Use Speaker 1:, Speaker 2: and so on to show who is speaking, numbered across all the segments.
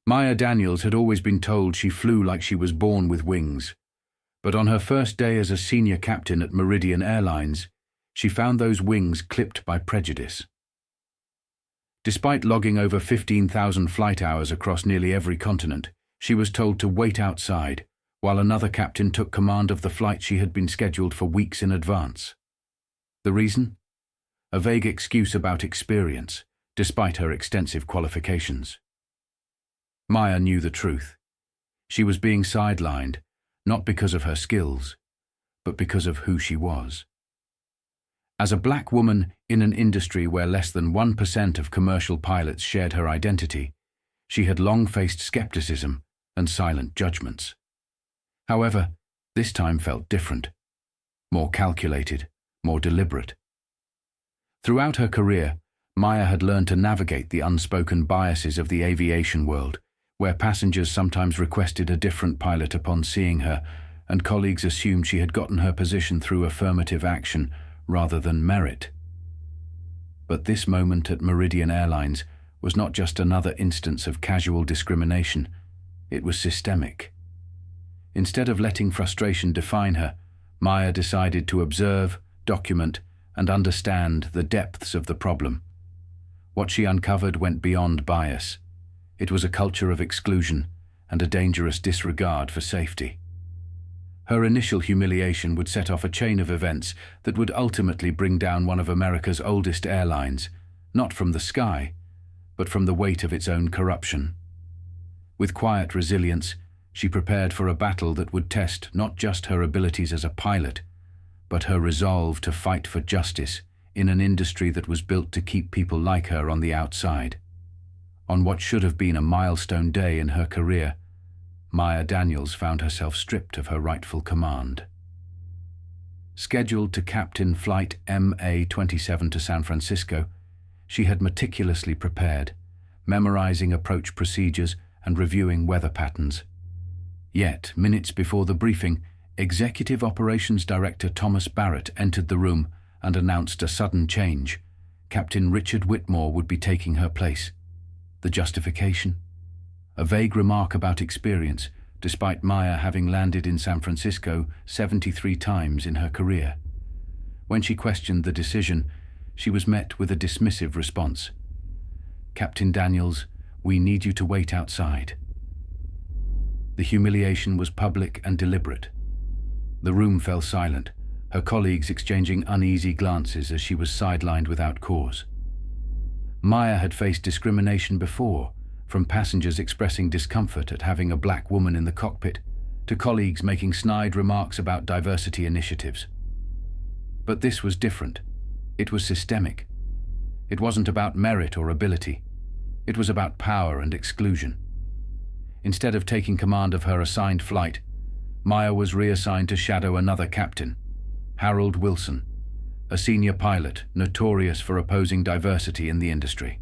Speaker 1: Maya Daniels had always been told she flew like she was born with wings. But on her first day as a senior captain at Meridian Airlines, she found those wings clipped by prejudice. Despite logging over 15,000 flight hours across nearly every continent, she was told to wait outside, while another captain took command of the flight she had been scheduled for weeks in advance. The reason? A vague excuse about experience, despite her extensive qualifications. Maya knew the truth. She was being sidelined, not because of her skills, but because of who she was. As a black woman in an industry where less than 1% of commercial pilots shared her identity, she had long faced skepticism and silent judgments. However, this time felt different, more calculated, more deliberate. Throughout her career, Maya had learned to navigate the unspoken biases of the aviation world, where passengers sometimes requested a different pilot upon seeing her, and colleagues assumed she had gotten her position through affirmative action rather than merit. But this moment at Meridian Airlines was not just another instance of casual discrimination, it was systemic. Instead of letting frustration define her, Maya decided to observe, document, and understand the depths of the problem. What she uncovered went beyond bias. It was a culture of exclusion and a dangerous disregard for safety. Her initial humiliation would set off a chain of events that would ultimately bring down one of America's oldest airlines, not from the sky, but from the weight of its own corruption. With quiet resilience, she prepared for a battle that would test not just her abilities as a pilot, but her resolve to fight for justice in an industry that was built to keep people like her on the outside. On what should have been a milestone day in her career, Maya Daniels found herself stripped of her rightful command. Scheduled to captain Flight MA-27 to San Francisco, she had meticulously prepared, memorizing approach procedures and reviewing weather patterns. Yet, minutes before the briefing, Executive Operations Director Thomas Barrett entered the room and announced a sudden change. Captain Richard Whitmore would be taking her place. The justification? A vague remark about experience, despite Maya having landed in San Francisco 73 times in her career. When she questioned the decision, she was met with a dismissive response. "Captain Daniels, we need you to wait outside." The humiliation was public and deliberate. The room fell silent, her colleagues exchanging uneasy glances as she was sidelined without cause. Maya had faced discrimination before, from passengers expressing discomfort at having a black woman in the cockpit, to colleagues making snide remarks about diversity initiatives. But this was different. It was systemic. It wasn't about merit or ability. It was about power and exclusion. Instead of taking command of her assigned flight, Maya was reassigned to shadow another captain, Harold Wilson, a senior pilot notorious for opposing diversity in the industry.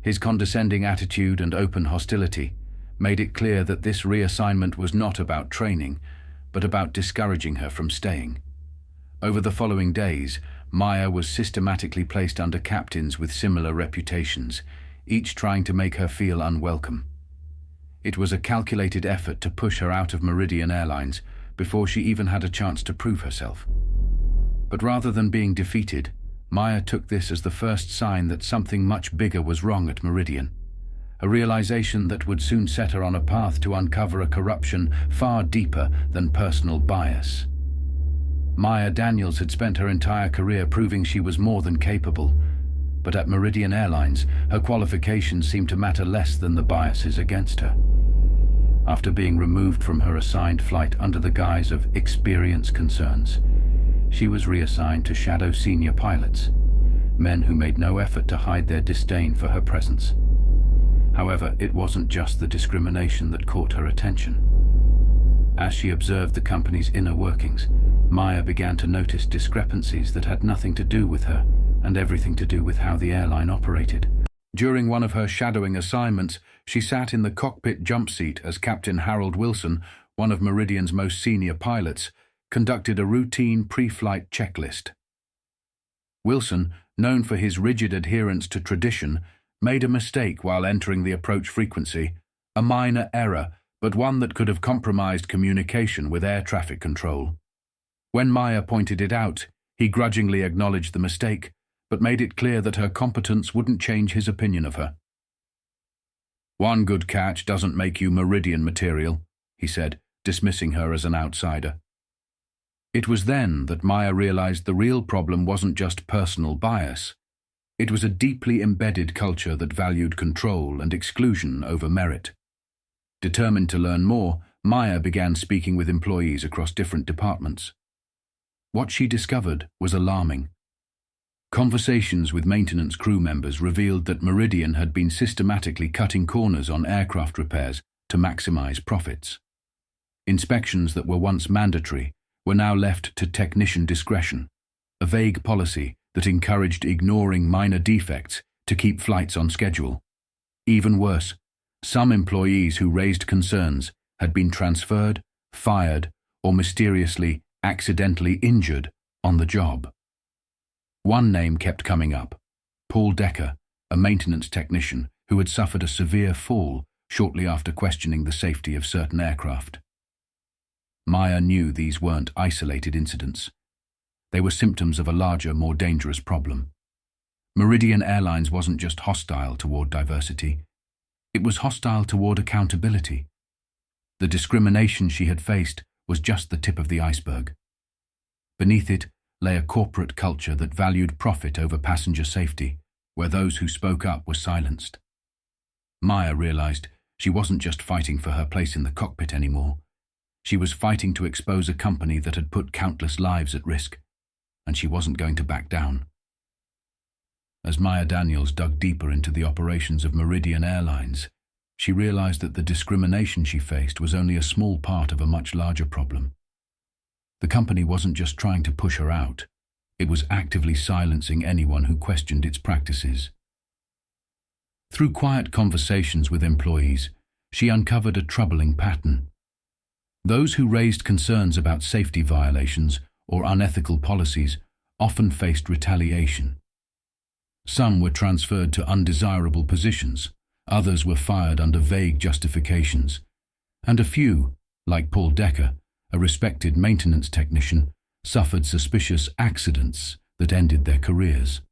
Speaker 1: His condescending attitude and open hostility made it clear that this reassignment was not about training, but about discouraging her from staying. Over the following days, Maya was systematically placed under captains with similar reputations, each trying to make her feel unwelcome. It was a calculated effort to push her out of Meridian Airlines before she even had a chance to prove herself. But rather than being defeated, Maya took this as the first sign that something much bigger was wrong at Meridian, a realization that would soon set her on a path to uncover a corruption far deeper than personal bias. Maya Daniels had spent her entire career proving she was more than capable, but at Meridian Airlines, her qualifications seemed to matter less than the biases against her. After being removed from her assigned flight under the guise of experience concerns, she was reassigned to shadow senior pilots, men who made no effort to hide their disdain for her presence. However, it wasn't just the discrimination that caught her attention. As she observed the company's inner workings, Maya began to notice discrepancies that had nothing to do with her and everything to do with how the airline operated. During one of her shadowing assignments, she sat in the cockpit jump seat as Captain Harold Wilson, one of Meridian's most senior pilots, conducted a routine pre-flight checklist. Wilson, known for his rigid adherence to tradition, made a mistake while entering the approach frequency, A minor error, but one that could have compromised communication with air traffic control. When Maya pointed it out, he grudgingly acknowledged the mistake, but made it clear that her competence wouldn't change his opinion of her. "One good catch doesn't make you Meridian material," he said, dismissing her as an outsider. It was then that Maya realized the real problem wasn't just personal bias. It was a deeply embedded culture that valued control and exclusion over merit. Determined to learn more, Maya began speaking with employees across different departments. What she discovered was alarming. Conversations with maintenance crew members revealed that Meridian had been systematically cutting corners on aircraft repairs to maximize profits. Inspections that were once mandatory were now left to technician discretion, a vague policy that encouraged ignoring minor defects to keep flights on schedule. Even worse, some employees who raised concerns had been transferred, fired, or mysteriously, accidentally injured on the job. One name kept coming up: Paul Decker, a maintenance technician who had suffered a severe fall shortly after questioning the safety of certain aircraft. Maya knew these weren't isolated incidents. They were symptoms of a larger, more dangerous problem. Meridian Airlines wasn't just hostile toward diversity. It was hostile toward accountability. The discrimination she had faced was just the tip of the iceberg. Beneath it lay a corporate culture that valued profit over passenger safety, where those who spoke up were silenced. Maya realized she wasn't just fighting for her place in the cockpit anymore. She was fighting to expose a company that had put countless lives at risk, and she wasn't going to back down. As Maya Daniels dug deeper into the operations of Meridian Airlines, she realized that the discrimination she faced was only a small part of a much larger problem. The company wasn't just trying to push her out, it was actively silencing anyone who questioned its practices. Through quiet conversations with employees, she uncovered a troubling pattern. Those who raised concerns about safety violations or unethical policies often faced retaliation. Some were transferred to undesirable positions, others were fired under vague justifications, and a few, like Paul Decker, a respected maintenance technician, suffered suspicious accidents that ended their careers.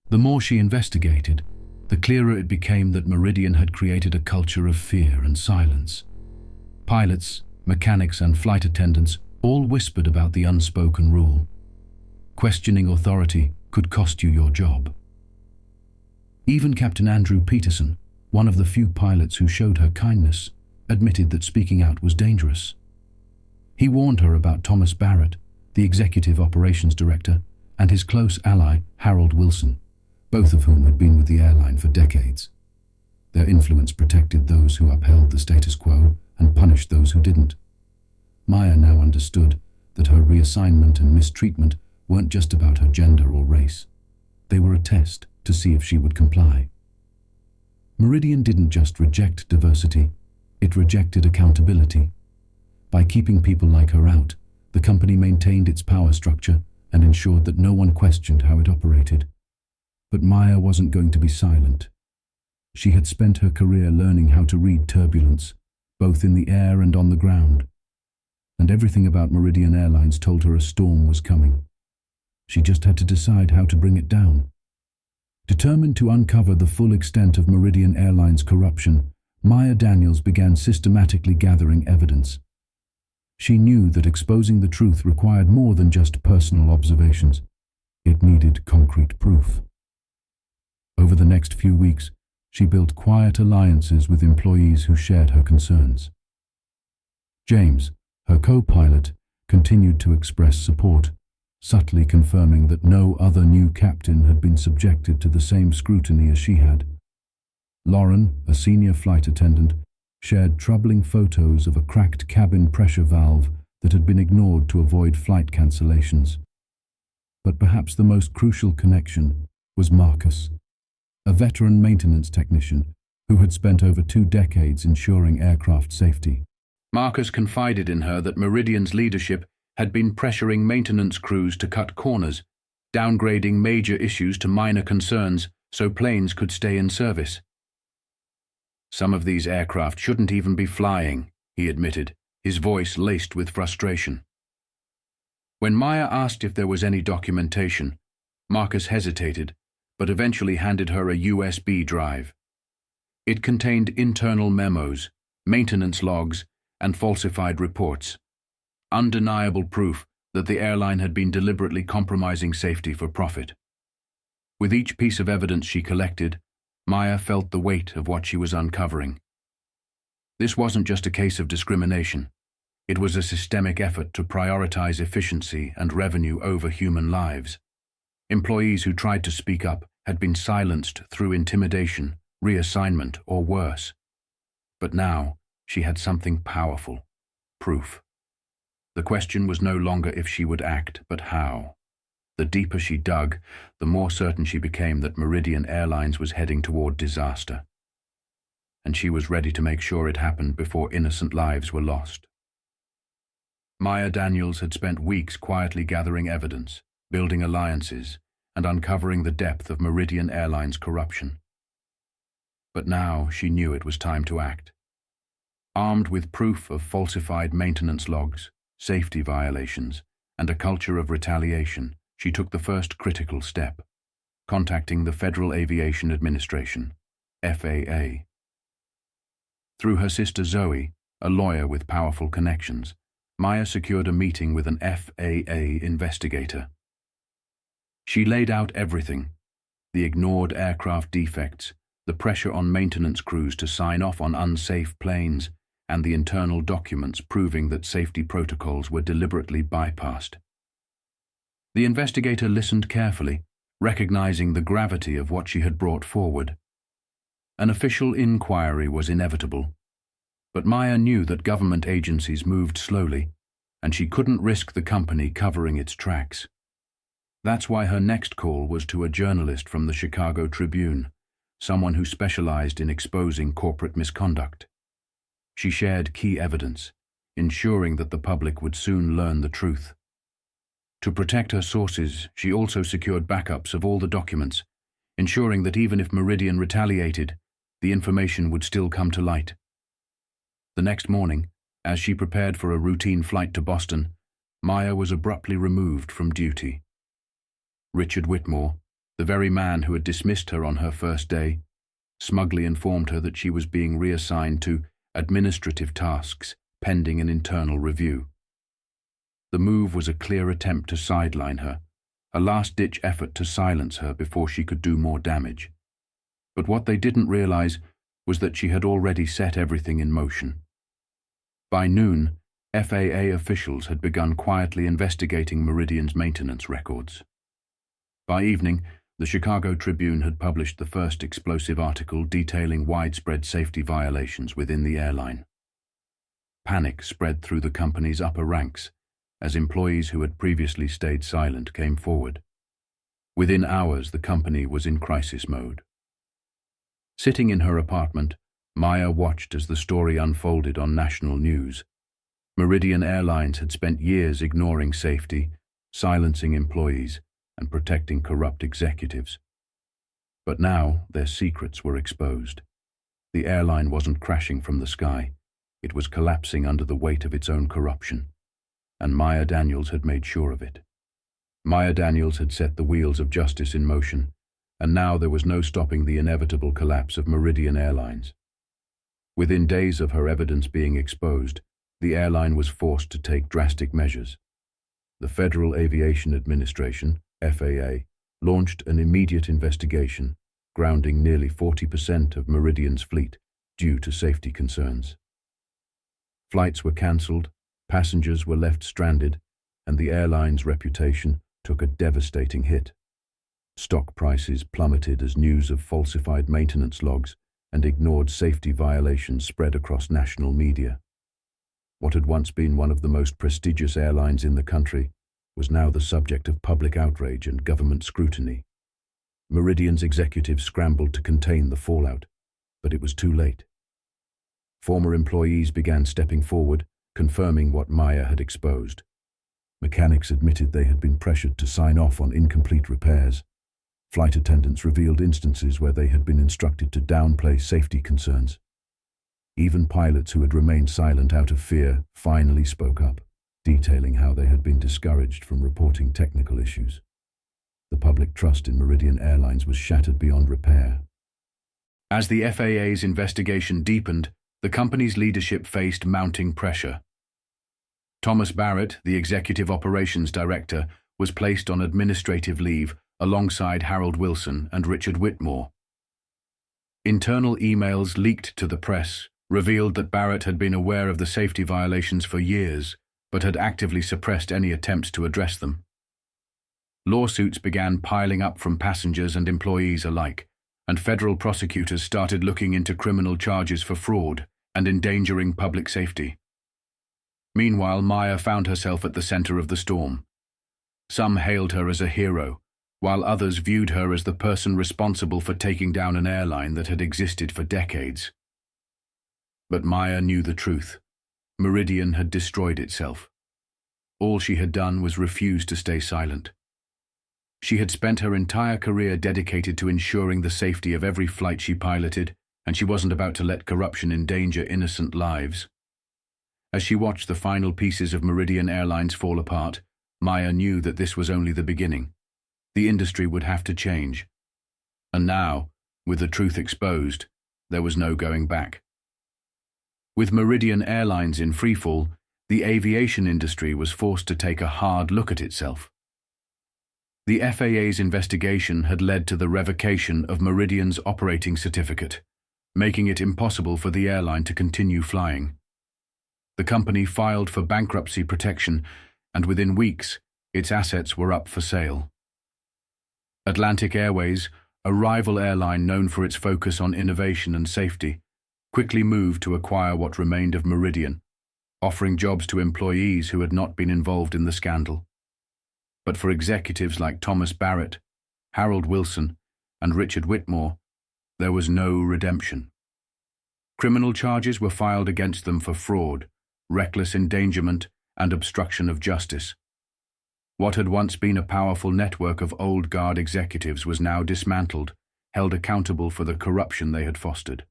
Speaker 1: The more she investigated, the clearer it became that Meridian had created a culture of fear and silence. Pilots, mechanics, and flight attendants all whispered about the unspoken rule. Questioning authority could cost you your job. Even Captain Andrew Peterson, one of the few pilots who showed her kindness, admitted that speaking out was dangerous. He warned her about Thomas Barrett, the executive operations director, and his close ally, Harold Wilson, both of whom had been with the airline for decades. Their influence protected those who upheld the status quo and punished those who didn't. Maya now understood that her reassignment and mistreatment weren't just about her gender or race. They were a test to see if she would comply. Meridian didn't just reject diversity, it rejected accountability. By keeping people like her out, the company maintained its power structure and ensured that no one questioned how it operated. But Maya wasn't going to be silent. She had spent her career learning how to read turbulence, both in the air and on the ground. And everything about Meridian Airlines told her a storm was coming. She just had to decide how to bring it down. Determined to uncover the full extent of Meridian Airlines' corruption, Maya Daniels began systematically gathering evidence. She knew that exposing the truth required more than just personal observations. It needed concrete proof. Over the next few weeks, she built quiet alliances with employees who shared her concerns. James, her co-pilot, continued to express support, subtly confirming that no other new captain had been subjected to the same scrutiny as she had. Lauren, a senior flight attendant, shared troubling photos of a cracked cabin pressure valve that had been ignored to avoid flight cancellations. But perhaps the most crucial connection was Marcus, a veteran maintenance technician who had spent over 2 decades ensuring aircraft safety. Marcus confided in her that Meridian's leadership had been pressuring maintenance crews to cut corners, downgrading major issues to minor concerns so planes could stay in service. Some of these aircraft shouldn't even be flying, he admitted, his voice laced with frustration. When Maya asked if there was any documentation, Marcus hesitated, but eventually handed her a USB drive. It contained internal memos, maintenance logs, and falsified reports. Undeniable proof that the airline had been deliberately compromising safety for profit. With each piece of evidence she collected, Maya felt the weight of what she was uncovering. This wasn't just a case of discrimination. It was a systemic effort to prioritize efficiency and revenue over human lives. Employees who tried to speak up had been silenced through intimidation, reassignment, or worse. But now, she had something powerful: proof. The question was no longer if she would act, but how. The deeper she dug, the more certain she became that Meridian Airlines was heading toward disaster. And she was ready to make sure it happened before innocent lives were lost. Maya Daniels had spent weeks quietly gathering evidence, building alliances, and uncovering the depth of Meridian Airlines' corruption. But now she knew it was time to act. Armed with proof of falsified maintenance logs, safety violations, and a culture of retaliation, she took the first critical step, contacting the Federal Aviation Administration, FAA. Through her sister Zoe, a lawyer with powerful connections, Maya secured a meeting with an FAA investigator. She laid out everything: the ignored aircraft defects, the pressure on maintenance crews to sign off on unsafe planes, and the internal documents proving that safety protocols were deliberately bypassed. The investigator listened carefully, recognizing the gravity of what she had brought forward. An official inquiry was inevitable, but Maya knew that government agencies moved slowly, and she couldn't risk the company covering its tracks. That's why her next call was to a journalist from the Chicago Tribune, someone who specialized in exposing corporate misconduct. She shared key evidence, ensuring that the public would soon learn the truth. To protect her sources, she also secured backups of all the documents, ensuring that even if Meridian retaliated, the information would still come to light. The next morning, as she prepared for a routine flight to Boston, Maya was abruptly removed from duty. Richard Whitmore, the very man who had dismissed her on her first day, smugly informed her that she was being reassigned to administrative tasks pending an internal review. The move was a clear attempt to sideline her, a last-ditch effort to silence her before she could do more damage. But what they didn't realize was that she had already set everything in motion. By noon, FAA officials had begun quietly investigating Meridian's maintenance records. By evening, the Chicago Tribune had published the first explosive article detailing widespread safety violations within the airline. Panic spread through the company's upper ranks as employees who had previously stayed silent came forward. Within hours, the company was in crisis mode. Sitting in her apartment, Maya watched as the story unfolded on national news. Meridian Airlines had spent years ignoring safety, silencing employees, and protecting corrupt executives. But now their secrets were exposed. The airline wasn't crashing from the sky. It was collapsing under the weight of its own corruption. And Maya Daniels had made sure of it. Maya Daniels had set the wheels of justice in motion, and now there was no stopping the inevitable collapse of Meridian Airlines. Within days of her evidence being exposed, the airline was forced to take drastic measures. The Federal Aviation Administration, FAA, launched an immediate investigation, grounding nearly 40% of Meridian's fleet due to safety concerns. Flights were cancelled, passengers were left stranded, and the airline's reputation took a devastating hit. Stock prices plummeted as news of falsified maintenance logs and ignored safety violations spread across national media. What had once been one of the most prestigious airlines in the country was now the subject of public outrage and government scrutiny. Meridian's executives scrambled to contain the fallout, but it was too late. Former employees began stepping forward, confirming what Maya had exposed. Mechanics admitted they had been pressured to sign off on incomplete repairs. Flight attendants revealed instances where they had been instructed to downplay safety concerns. Even pilots who had remained silent out of fear finally spoke up, detailing how they had been discouraged from reporting technical issues. The public trust in Meridian Airlines was shattered beyond repair. As the FAA's investigation deepened, the company's leadership faced mounting pressure. Thomas Barrett, the executive operations director, was placed on administrative leave alongside Harold Wilson and Richard Whitmore. Internal emails leaked to the press revealed that Barrett had been aware of the safety violations for years, but had actively suppressed any attempts to address them. Lawsuits began piling up from passengers and employees alike, and federal prosecutors started looking into criminal charges for fraud and endangering public safety. Meanwhile, Maya found herself at the center of the storm. Some hailed her as a hero, while others viewed her as the person responsible for taking down an airline that had existed for decades. But Maya knew the truth. Meridian had destroyed itself. All she had done was refuse to stay silent. She had spent her entire career dedicated to ensuring the safety of every flight she piloted, and she wasn't about to let corruption endanger innocent lives. As she watched the final pieces of Meridian Airlines fall apart, Maya knew that this was only the beginning. The industry would have to change. And now, with the truth exposed, there was no going back. With Meridian Airlines in freefall, the aviation industry was forced to take a hard look at itself. The FAA's investigation had led to the revocation of Meridian's operating certificate, making it impossible for the airline to continue flying. The company filed for bankruptcy protection, and within weeks, its assets were up for sale. Atlantic Airways, a rival airline known for its focus on innovation and safety, quickly moved to acquire what remained of Meridian, offering jobs to employees who had not been involved in the scandal. But for executives like Thomas Barrett, Harold Wilson, and Richard Whitmore, there was no redemption. Criminal charges were filed against them for fraud, reckless endangerment, and obstruction of justice. What had once been a powerful network of old guard executives was now dismantled, held accountable for the corruption they had fostered.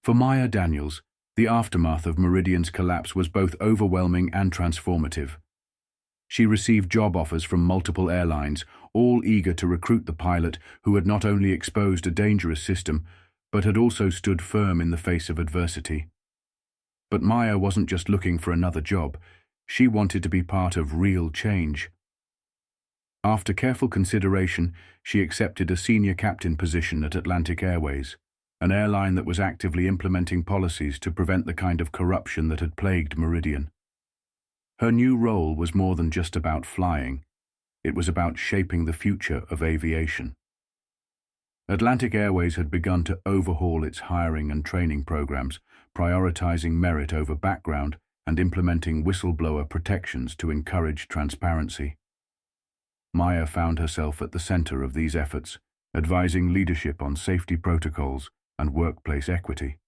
Speaker 1: For Maya Daniels, the aftermath of Meridian's collapse was both overwhelming and transformative. She received job offers from multiple airlines, all eager to recruit the pilot who had not only exposed a dangerous system, but had also stood firm in the face of adversity. But Maya wasn't just looking for another job. She wanted to be part of real change. After careful consideration, she accepted a senior captain position at Atlantic Airways, an airline that was actively implementing policies to prevent the kind of corruption that had plagued Meridian. Her new role was more than just about flying. It was about shaping the future of aviation. Atlantic Airways had begun to overhaul its hiring and training programs, prioritizing merit over background and implementing whistleblower protections to encourage transparency. Maya found herself at the center of these efforts, advising leadership on safety protocols and workplace equity.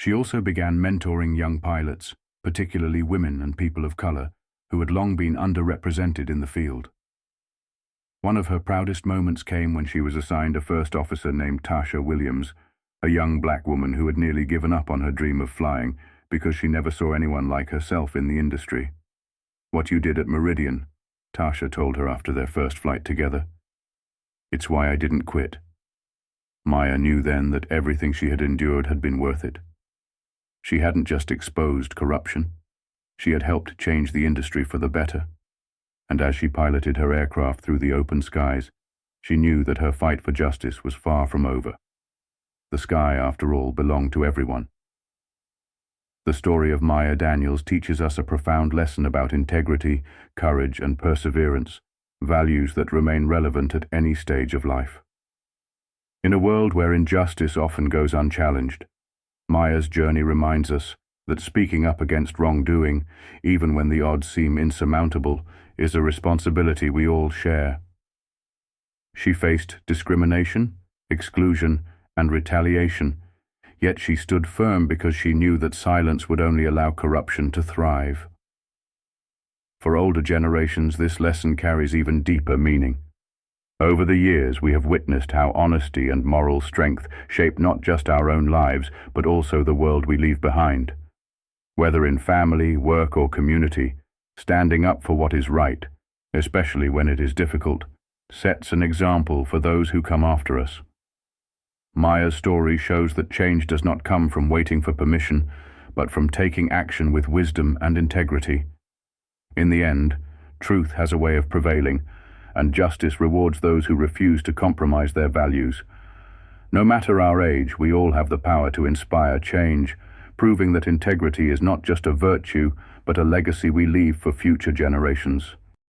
Speaker 1: She also began mentoring young pilots, particularly women and people of color, who had long been underrepresented in the field. One of her proudest moments came when she was assigned a first officer named Tasha Williams, a young black woman who had nearly given up on her dream of flying because she never saw anyone like herself in the industry. "What you did at Meridian," Tasha told her after their first flight together. "It's why I didn't quit." Maya knew then that everything she had endured had been worth it. She hadn't just exposed corruption. She had helped change the industry for the better. And as she piloted her aircraft through the open skies, she knew that her fight for justice was far from over. The sky, after all, belonged to everyone. The story of Maya Daniels teaches us a profound lesson about integrity, courage, and perseverance, values that remain relevant at any stage of life. In a world where injustice often goes unchallenged, Maya's journey reminds us that speaking up against wrongdoing, even when the odds seem insurmountable, is a responsibility we all share. She faced discrimination, exclusion, and retaliation, yet she stood firm because she knew that silence would only allow corruption to thrive. For older generations, this lesson carries even deeper meaning.
Speaker 2: Over the years, we have witnessed how honesty and moral strength shape not just our own lives, but also the world we leave behind. Whether in family, work, or community, standing up for what is right, especially when it is difficult, sets an example for those who come after us. Maya's story shows that change does not come from waiting for permission, but from taking action with wisdom and integrity. In the end, truth has a way of prevailing, and justice rewards those who refuse to compromise their values. No matter our age, we all have the power to inspire change, proving that integrity is not just a virtue, but a legacy we leave for future generations.